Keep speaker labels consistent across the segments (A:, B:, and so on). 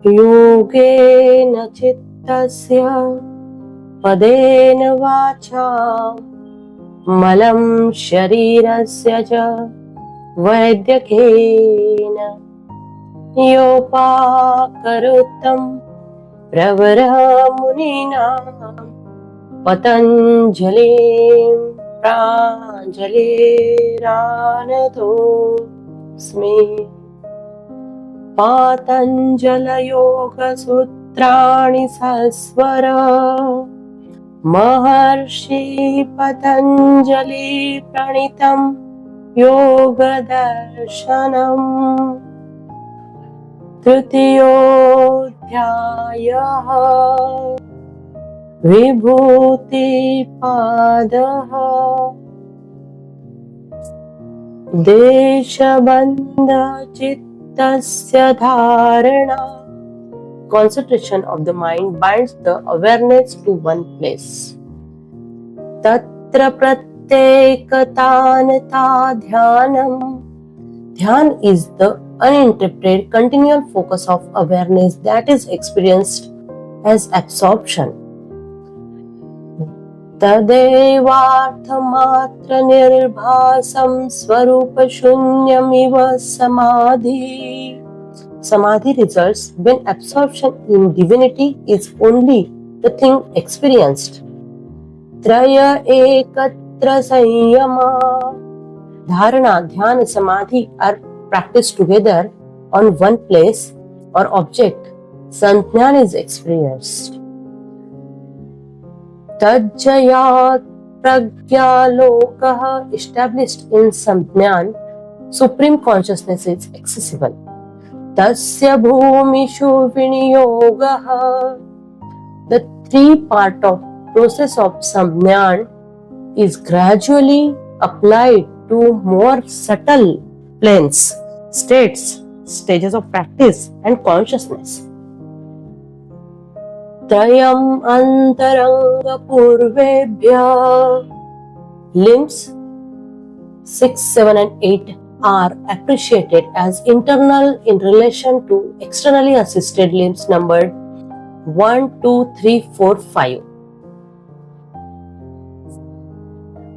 A: योगेन चित्तस्य पदेन वाचा मलं शरीरस्य च वैद्यकेन योपाकरोत्तं प्रवरमुनिना पतञ्जलिं प्राञ्जलिरानतोऽस्मि। पातञ्जलयोगसूत्राणि सस्वर महर्षि पतञ्जलि प्रणीतं योगदर्शनम्। तृतीयोऽध्यायः विभूतिपादः। देशबन्धचित्तस्य धारणा। Concentration of the mind binds the awareness to one place. Tatra pratyekatanta dhyanam. Dhyan is the uninterrupted continual focus of awareness that is experienced as absorption. तदेवार्थमात्र निर्भासं स्वरूपशून्यमिव समाधि. Samadhi results when absorption in divinity is only the thing experienced. Traya ekatra sanyama. Dharana, dhyana, samadhi are practiced together on one place or object. Sanjnana is experienced. Tajjayat pragyalokaha. Established in Sanjnana, supreme consciousness is accessible. Tasya bhumishu viniyogaha. The three-part of process of Samjnana is gradually applied to more subtle planes, states, stages of practice and consciousness. Trayam antaranga purvebhya. Limbs 6, 7 and 8 are appreciated as internal in relation to externally assisted limbs numbered 1, 2, 3, 4, 5.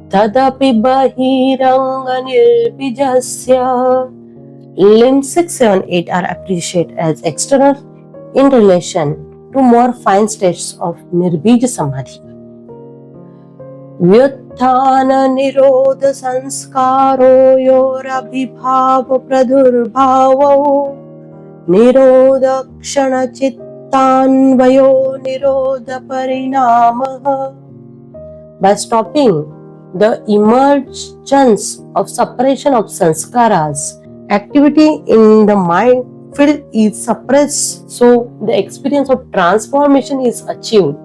A: Tadapi bahiranga nirbijasya. Limbs 6, 7, 8 are appreciated as external in relation to more fine states of nirbija samadhi. Vyuthana nirodha sanskaro yorabhibhava pradurbhavo nirodha kshana chittanvayo nirodha parinamaha. By stopping the emergence of separation of sanskaras, activity in the mind field is suppressed, so the experience of transformation is achieved.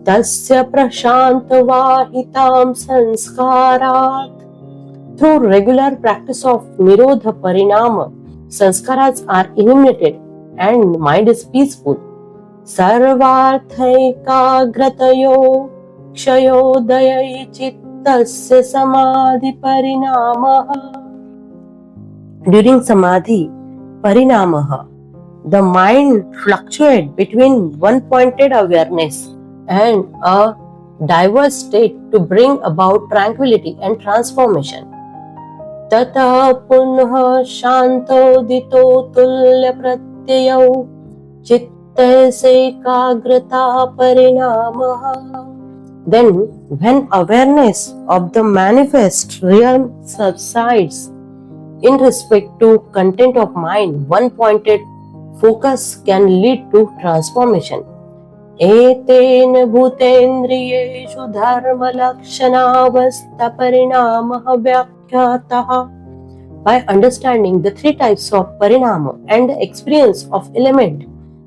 A: Tasya prashantawahitam sanskarat. Through regular practice of nirodha parinama, sanskaras are eliminated and mind is peaceful. Sarvarthaikagratayo kshayodayai chittasya samadhi parinamaha. During samadhi parinamaha, the mind fluctuates between one-pointed awareness and a diverse state to bring about tranquility and transformation. Tata punha shantodito tulya pratyayau chittase kagrata parinamaha. Then, when awareness of the manifest realm subsides, in respect to content of mind, one-pointed focus can lead to transformation. Etena bhutendriyeshu dharma lakshanavastha parinamaha vyakhyataha. By understanding the three types of parinama and the experience of element,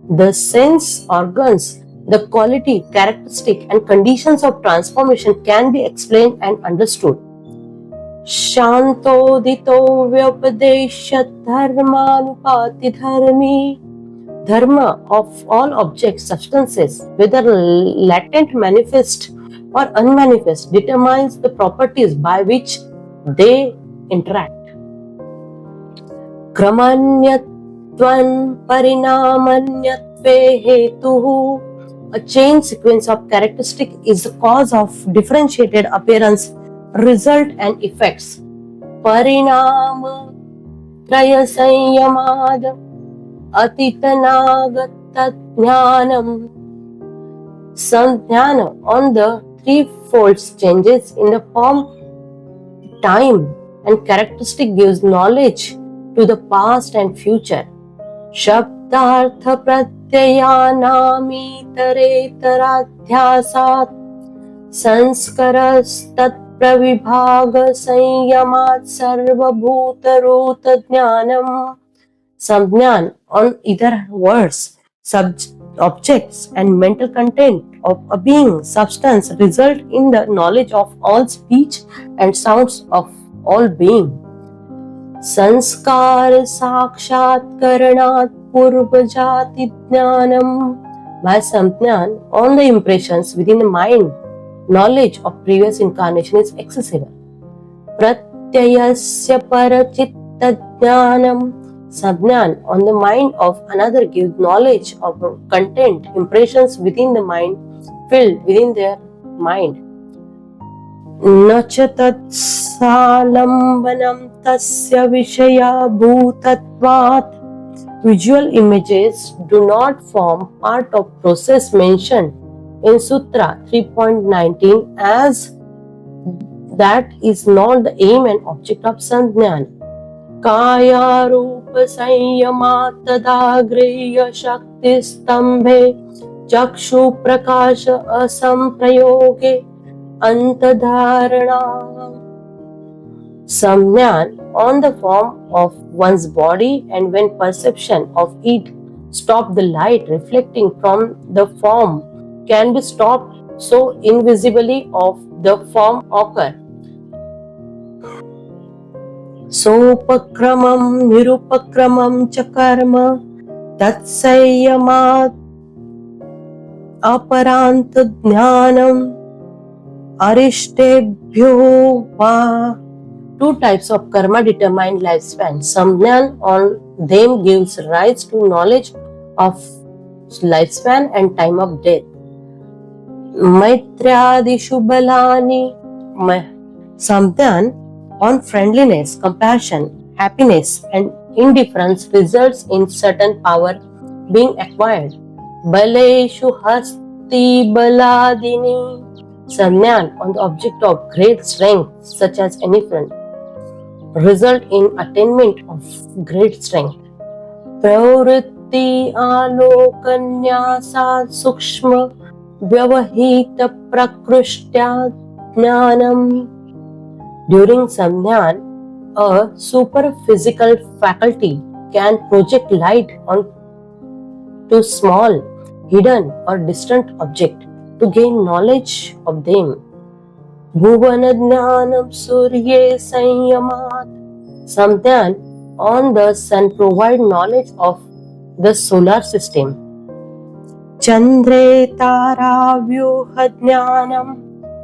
A: the sense organs, the quality, characteristic and conditions of transformation can be explained and understood. Shantodito vyapadeshat dharmanupati dharmi. Dharma of all objects, substances, whether latent, manifest or unmanifest, determines the properties by which they interact. Kramanyat Tvan parinamanyatve hetuhu. A chain sequence of characteristic is the cause of differentiated appearance, result and effects. Parinama traya sanyamad atitanagat jnanam. Sandhyana on the threefold changes in the form, time and characteristic gives knowledge to the past and future. Shabdartha pratyayanamitरेतराध्यासात् संस्करस्तात प्रविभाग संयमात् सर्वभूतरूत ज्ञानम. Samjnan on either words, objects and mental content of a being, substance result in the knowledge of all speech and sounds of all being. Sanskar sakshatkaranat purvajati jnanam. By samjnan on the impressions within the mind, knowledge of previous incarnation is accessible. Pratyayasya parachitta jnanam. Samjnan on the mind of another gives knowledge of content, impressions within the mind, filled within their mind. Nacha tatsalambanam tasya vishaya bhutatvat. Visual images do not form part of process mentioned in Sutra 3.19 as that is not the aim and object of Samjnan. Kaya rupa sanyama tadagriya shakti stambhe chakshu prakasha asamprayoge antadharana. Samjnan on the form of one's body, and when perception of it stop, the light reflecting from the form can be stopped, so invisibly of the form occur. Sopakramam nirupakramam cha karma tatsayyamat aparanta jnanam arishtebhyo va. Two types of karma determine lifespan. Samjnan on them gives rise to knowledge of lifespan and time of death. Maitriyadishu balani. Samjnan on friendliness, compassion, happiness and indifference results in certain power being acquired. Baleshu hasti baladini. Samjnan on the object of great strength such as elephant result in attainment of great strength. Pravritti alokanyasa sukshma vyavahita prakrishtya jnanam. During Samjnan, a superphysical faculty can project light on to small, hidden or distant object to gain knowledge of them. Bhuvanajnanam surye sanyamat. Samjnan on the sun provide knowledge of the solar system. Chandre tara vyuhajnanam.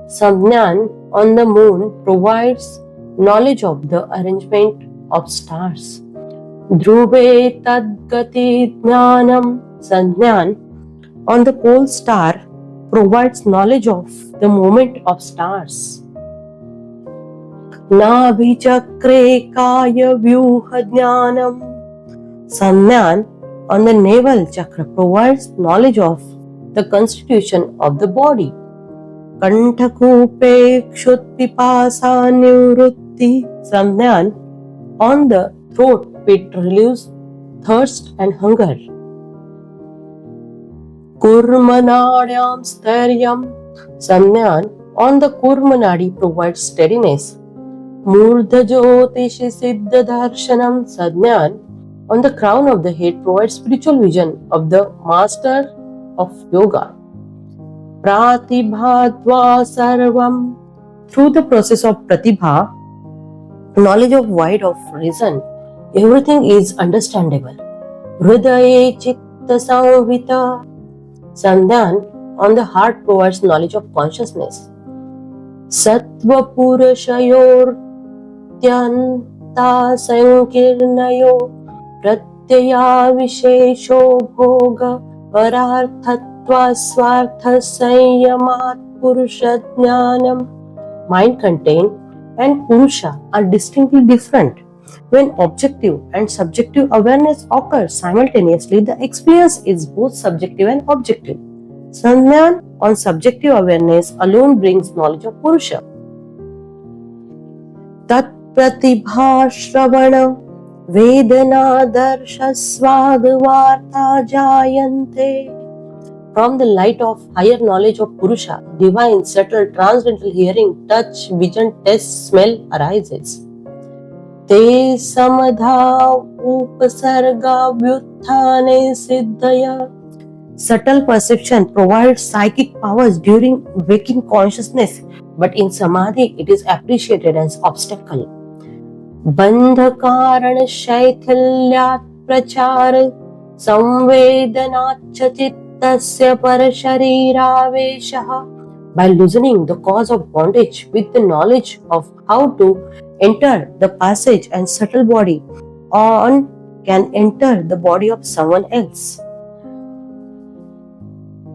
A: Samjnan on the moon provides knowledge of the arrangement of stars. Dhruve tadgati jnanam. Samjnan on the pole star provides knowledge of the movement of stars. Nabhichakre kaya vyuha jnanam. Samjnan on the navel chakra provides knowledge of the constitution of the body. Kantakupe kshutpipasa nivrutti. Samjnan on the throat pit relieves thirst and hunger. Kurmanadyam staryam. Samjnan on the kurmanadi provides steadiness. Murdha jyotishi siddha darshanam. Samjnan on the crown of the head provides spiritual vision of the master of yoga. Pratibhadva sarvam. Through the process of pratibha, knowledge of wide of reason, everything is understandable. Hridaye chitta samvita. Samjnan on the heart provides knowledge of consciousness. Sattva purushayor tyanta sankirnayo विद्यया विशेषो भोग परार्थत्वा स्वार्थ संयमात् purusha jnanam. Mind contained and purusha are distinctly different. When objective and subjective awareness occur simultaneously, the experience is both subjective and objective. Sanjnana on subjective awareness alone brings knowledge of purusha. Tat pratibha shravana vedana darsha swadvarta jayante. From the light of higher knowledge of Purusha, divine, subtle, transcendental hearing, touch, vision, taste, smell arises. Te samadha upasarga vyuthane siddhaya. Subtle perception provides psychic powers during waking consciousness, but in samadhi it is appreciated as obstacle. Bandha karana shaithilyat prachar samvedanacha tasya parasharirāveshah. By loosening the cause of bondage with the knowledge of how to enter the passage and subtle body, on can enter the body of someone else.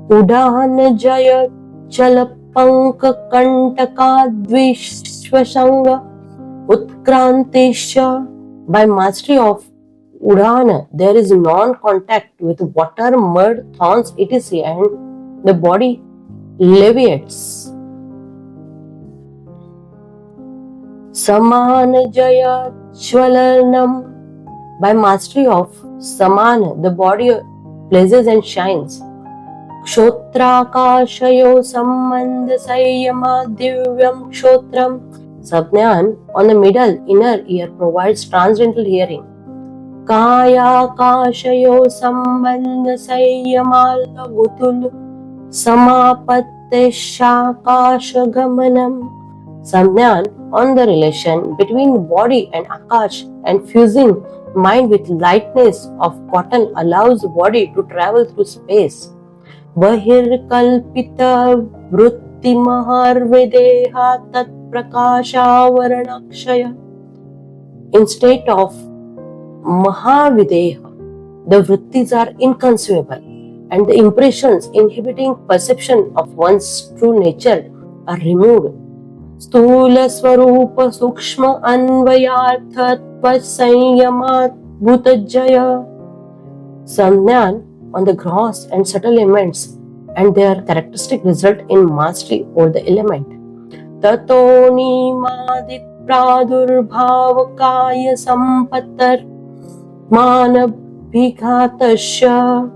A: Udana jaya chalapanka kantaka dvishvasanga utkrantisha. By mastery of Udana, there is non-contact with water, mud, thorns, etc. and the body leviates. Samana Jaya Chvalanam. By mastery of Samana, the body blazes and shines. Kshotra-kashayo Sambandha Sayama Divyam Ksotram. Sabnyan on the middle inner ear provides transcendental hearing. Kaya-kashayo Sambandha Sayamala Gutul Samapatteshakashagamanam. Samjnana on the relation between body and Akash and fusing mind with lightness of cotton allows the body to travel through space. Bahirkalpita vritti maharvideha tat prakashavarnakshaya. In state of Mahavideha, the vrittis are inconceivable and the impressions inhibiting perception of one's true nature are removed. Stula Swarupa Sukshma Anvayarthatva Sanyamat Bhutajaya. Samjnana on the gross and subtle elements and their characteristic result in mastery over the element. Tato Nimadit Pradurbhavakaya Sampatar Manabhighatasya.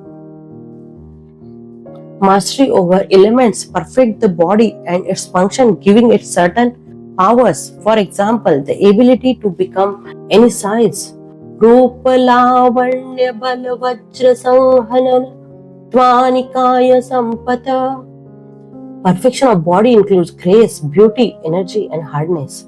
A: Mastery over elements perfect the body and its function, giving it certain powers. For example, the ability to become any size. Rupa lavanya bala vajra sanhanana tvanikaya sampata. Perfection of body includes grace, beauty, energy and hardness.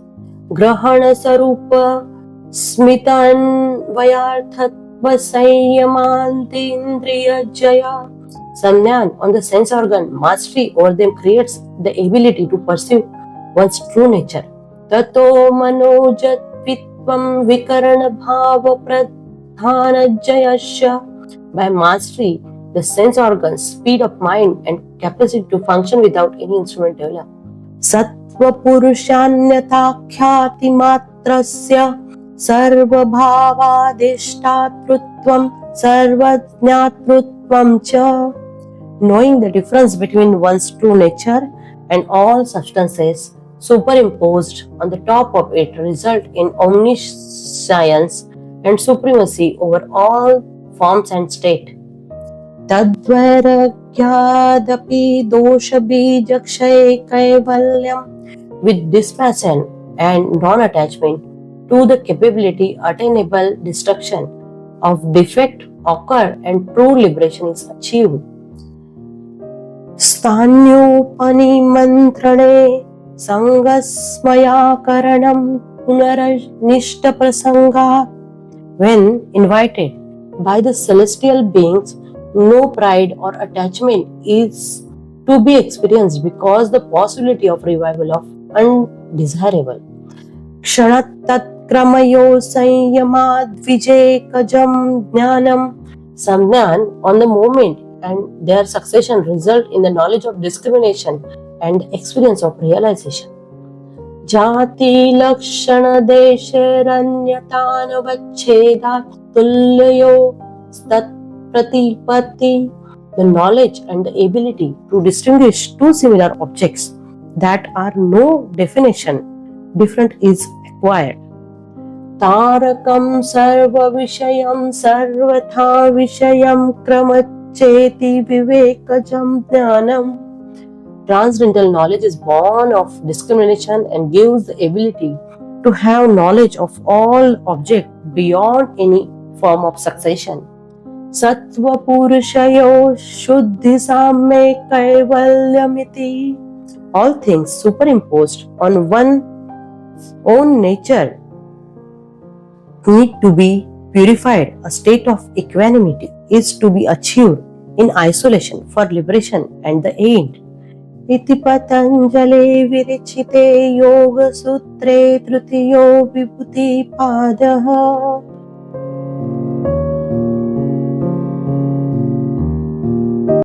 A: Grahana sarupa smitan vayarthatva sanyamanti indriya jaya. Samjnana on the sense organ, mastery over them creates the ability to perceive one's true nature. Tato manojat vitvam vikarana bhava pradhana jayasya. By mastery, the sense organs, speed of mind and capacity to function without any instrument develop. Sattva purushanyata khyati matrasya sarva bhavadishtatrutvam sarvajñatrutvam cha. Knowing the difference between one's true nature and all substances superimposed on the top of it result in omniscience and supremacy over all forms and state. Tadvairagyadapi dosha bijakshay kaivalyam. With dispassion and non-attachment to the capability, attainable destruction of defect occur and true liberation is achieved. Stanyopani mantrane sangasmaya karanam punaranishta prasanga. When invited by the celestial beings, no pride or attachment is to be experienced because the possibility of revival of undesirable. Kshanat Kramayo Sanyamad Vijekajam Jnanam. Samjnan on the moment and their succession result in the knowledge of discrimination and experience of realization. Jati Lakshana Desharanyatana Tulyo Stat Pratipatti. The knowledge and the ability to distinguish two similar objects that are no definition different is acquired. Tarakam sarva vishayam sarvatha vishayam kramacheti vivekajam jnanam. Transcendental knowledge is born of discrimination and gives the ability to have knowledge of all objects beyond any form of succession. Sattva Purushayo Shuddhi Samme Kaivalyamiti. All things superimposed on one's own nature need to be purified. A state of equanimity is to be achieved in isolation for liberation and the end. Iti Patanjali Virichite Yoga Sutre Tritiyo Vibhuti Padaha.